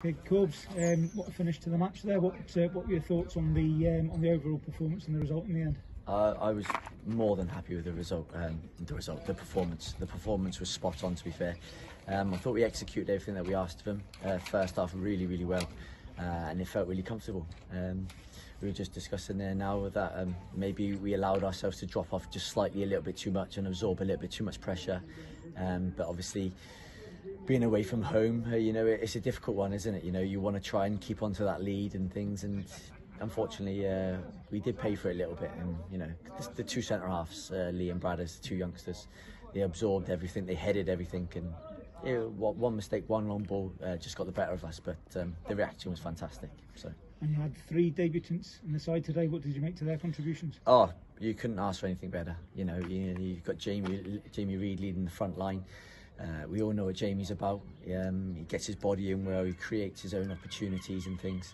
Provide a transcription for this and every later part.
Okay, Corbs, what a finish to the match there. What were your thoughts on the overall performance and the result in the end? I was more than happy with the result. The performance. The performance was spot on, to be fair. I thought we executed everything that we asked of them. First half, really well, and it felt really comfortable. We were just discussing there now that maybe we allowed ourselves to drop off just slightly, a little bit too much, and absorb a little bit too much pressure. But obviously, being away from home, you know, it's a difficult one, isn't it? You know, you want to try and keep onto that lead and things, and unfortunately, we did pay for it a little bit. And you know, the two centre halves, Lee and Brad, as the two youngsters, they absorbed everything, they headed everything, and one mistake, one long ball just got the better of us. But the reaction was fantastic. So. And you had three debutants in the side today. What did you make to their contributions? Oh, you couldn't ask for anything better. You know, you've got Jamie Veale leading the front line. We all know what Jamie's about. He gets his body in where he creates his own opportunities and things.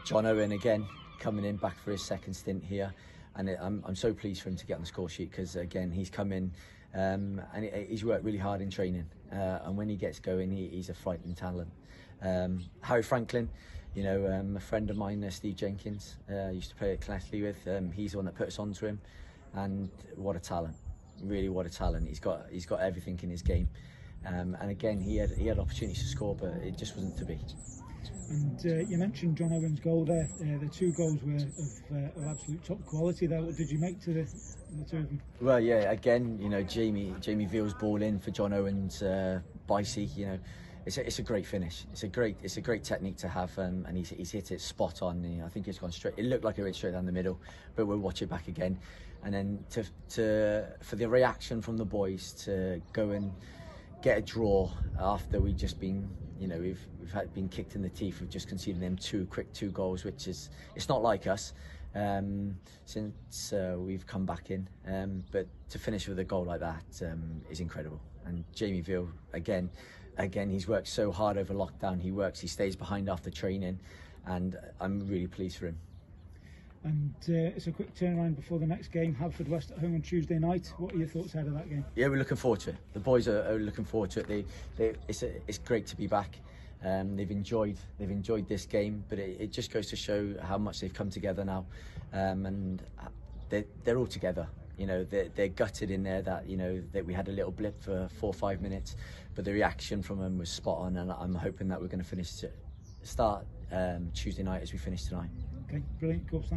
Jon Owen again coming in back for his second stint here, and I'm so pleased for him to get on the score sheet, because again he's come in and he's worked really hard in training, and when he gets going he's a frightening talent. Harry Franklin, you know, a friend of mine, Steve Jenkins, used to play at Connectley with. He's the one that put us onto him, and what a talent. Really, what a talent. He's got everything in his game, and again he had opportunities to score, but it just wasn't to be. And you mentioned Jon Owen's goal there. The two goals were of absolute top quality there. What did you make to the two of them? Well, yeah, again, you know, Jamie Veale's ball in for Jon Owen's bicey. You know, it's a great finish. It's a great technique to have, and he's hit it spot on. You know, I think it's gone straight. It looked like it went straight down the middle, but we'll watch it back again. And then for the reaction from the boys to go and get a draw after we've just been, you know, we've been kicked in the teeth of just conceding them two goals, which is, it's not like us since we've come back in. But to finish with a goal like that is incredible. And Jamie Veale again, he's worked so hard over lockdown. He stays behind after training, and I'm really pleased for him. And it's a quick turnaround before the next game, Hadford West at home on Tuesday night. What are your thoughts out of that game? Yeah, we're looking forward to it. The boys are looking forward to it. It's great to be back. They've enjoyed this game, but it just goes to show how much they've come together now, and they're all together. You know, they're gutted in there that, you know, that we had a little blip for 4 or 5 minutes, but the reaction from them was spot on, and I'm hoping that we're going to start Tuesday night as we finish tonight. Okay, brilliant. Cool, thanks.